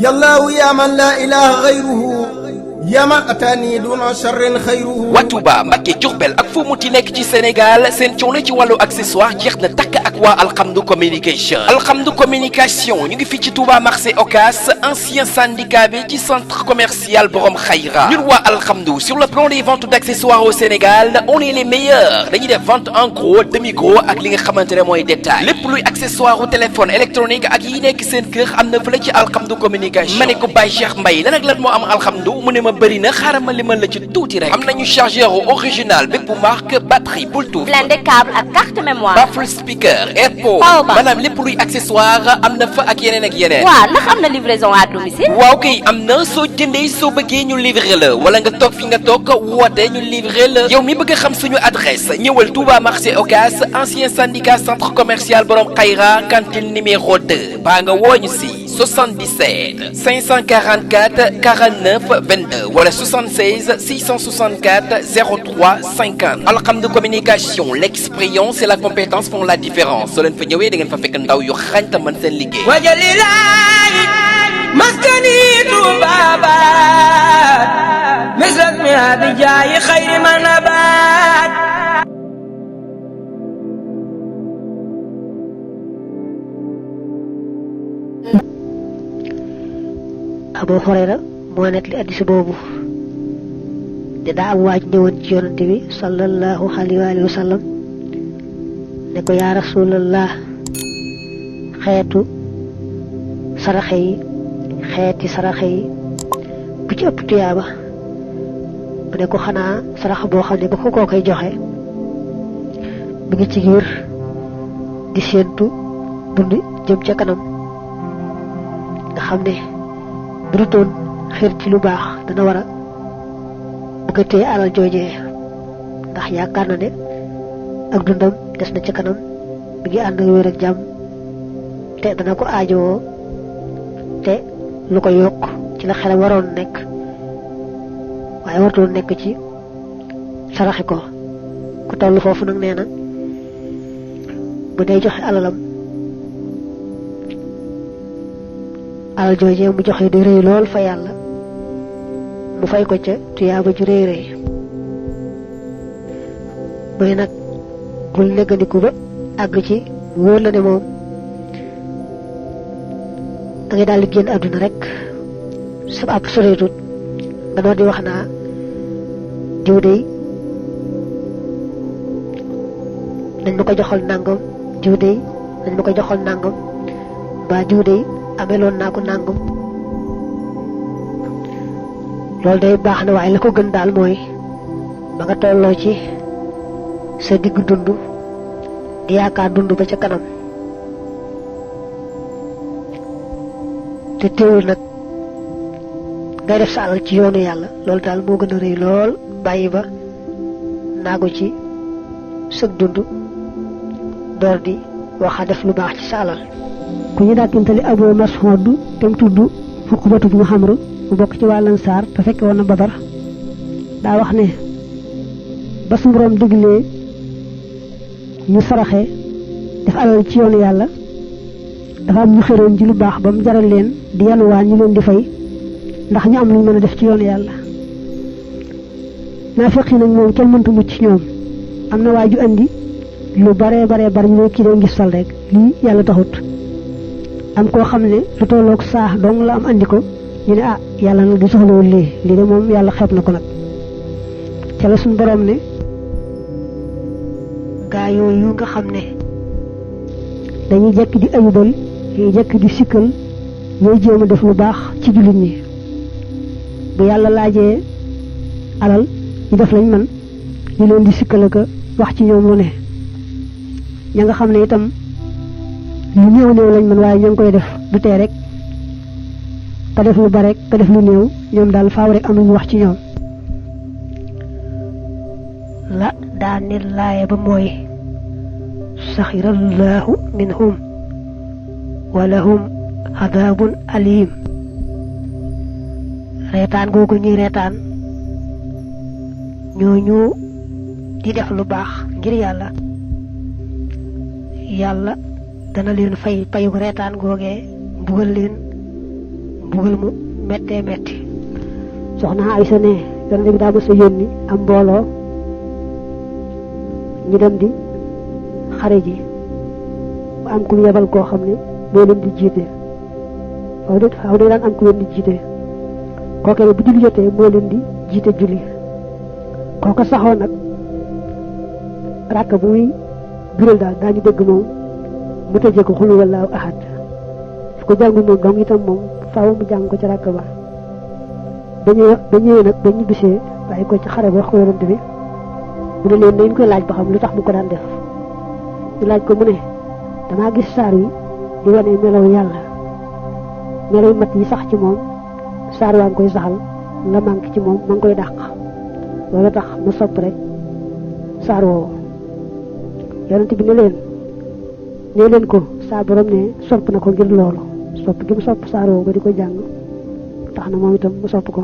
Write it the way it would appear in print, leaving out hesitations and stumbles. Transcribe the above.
يا الله يا من لا إله غيره يا من أتاني دون شر خيره. waa Touba Mbacké Diourbel ak fu mu ti nekk ci Sénégal seen coono ci wàllu accessoire jeex na takk ak waa Alhamdou communication. Alhamdou communication ñu ngi fii ci Touba marché Ocass ancien syndicat bi ci centre commercial Borom Khayra. ñun waa Alhamdou sur le plan des ventes d'accessoires au Sénégal on est les meilleurs dañuy def vente en gros demi gros ak li nga xamante ne mooy détail lépp luy accessoire au téléphone électronique ak yi nekk seen kër am na fële ci Alhamdou communication. ma ne ko Baye Cheikh Mbaye lan ak lan moo am Alhamdou mu ne ma bëri na xaaral ma limal la ci tuuti rek. am nañu chargeur original bépp marque batterie Bluetooth blindé câble ak carte mémoire baffle speaker airpod maanaam lépp luy accessoire am na fa ak yeneen ak yeneen. waaw ndax am na livraison à domicile. waaw kay am na soo jëndee soo bëggee ñu livrer la wala nga toog fi nga toog woote ñu livrer la yow mi bëgg a xam suñu adresse ñëwal Touba marché Ocass ancien syndicat centre commercial Borom Khayra cantine numéro 2 baa nga wooñu si 77 544 49 22 wala 76 664 03 50. Alhamdou communication l'expérience et la compétence font la différence soo leen fa ñëwee da ngeen fa fekk ndaw yu xarañ te mën seen liggéey. wajalilahi maskani tubabat misrak mi abijaayi xayri manabat. Abu Hurayra moo nekk li addis boobu te daa am waaj ñëwoon ci yonante bi sallallahu alayhi wa sallam ne ko yaa rasulallah xeetu saraxe yi xeeti saraxe yi bu ci ëpp tuyaaba bu ne ko xanaa sarax boo xam ne ba ko koo koy joxe mu ngi ci giir di séentu dund jëm ca kanam nga xam ne bu dutoon xir ci lu baax dana war a bëgg a téye alal joojee ndax yaakaar na ne ak dundam des na ca kanam mi ngi ànd ak wér ak jàmm te dana ko aajowoo te lu ko yokk ci la xelam waroon nekk waaye wartoon nekk ci saraxi ko ku toll foofu nag nee na bu dee joxe alalam alal joojee mu joxe di rëy lool fa yàlla mu fay ko ca tuyaaba ju rëy rëy mooy nag bul neggandiku ba àgg ci wóor la ne moom da ngay daal di génn àdduna rek sa ab soreetut nga doon di wax naa diw dey dañ ma ko joxal nàngam diw dey dañ ma ko joxal nàngam ba diw dey ameloon naa ko nàngam loolu day baax na waaye la ko gën daal mooy ba nga tolloo ci sa digg dund di yaakaar dund ba ca kanam te teewul nag ngay def sa alal ci yoonu yàlla loolu daal moo gën a rëy lool bàyyi ba naagu ci sëg dund door di waxa def lu baax ci sa alal. ku ñu dàkkintali Abu Mas'ud te mu tudd Uqbatu bnu Amr mu bokk ci waa Ansaar te fekke woon na Badar daa wax ne ba su Boroom diglee ñu saraxe def alal ci yoonu yàlla dafa am ñu xëroon ci lu baax ba mu jaral leen di yanuwaan ñu leen di fay ndax ñu am lu mën a def ci yoonu yàlla. naafiq yi nag moom kenn mënta mucc ci ñoom am na waa ju andi lu bare ñu ne kii doon gis sal rek lii yàlla taxut am koo xam ne lu tolloog saax dong la am andi ko ñu ne yàlla nag du soxlawul lii de moom yàlla xeeb na ko nag ca la suñu borom ne gaa yooyu nga xam ne dañuy jekk di ayubal ñuy jekk di sikkal ñooy jéem a def lu baax ci jullit ñi bu yàlla laajee alal ñu def lañ man ñu leen di sikkal ak wax ci ñoom lu ne ña nga xam ne itam lu néew lañ man waaye ñoo ngi koy def du tee rek ka def lu bare ka def lu néew ñoom daal faaw rek am lu ñu wax ci ñoom la daaneel laaye ba mooy saxirallahu minhum wa lahum adabun alim reetaan googu ñuy reetaan ñooñu di def lu baax ngir yàlla dana leen fay payu reetaan googee mbugal leen bugal mu méttee métti soxna Aysa ne yonent bi daa mës a yónni am mbooloo ñu dem di xare ji mu am ku yebal koo xam ne moo leen di jiite faaw de daan am ku leen di jiite kooke bu julli jotee moo leen di jiite julli kooka saxoo nag rakk bu muy biral daal daañu dégg moom mu tëjee ko xul wallaahu ahad su ko jàngul moom dong itam moom faaw mu jàng ko ci rakk ba ñëwee nag ba ñu bisee bàyyi ko ci xare ba wax ko yonent bi mu ne leen nañ koy laaj ba xam lu tax mu ko daan def ñu laaj ko mu ne damaa gis saar yi di wane melaw yàlla melaw mat yi sax ci moom saar waa ngi koy saxal la manqué ci moom ma ngi koy dàq loolu tax mu sopp rek saar woowu yonent bi ne leen ko saa borom ne sopp na ko ngir loolu sopp gi mu sopp saar woowu ba di ko jàng tax na moom itam mu sopp ko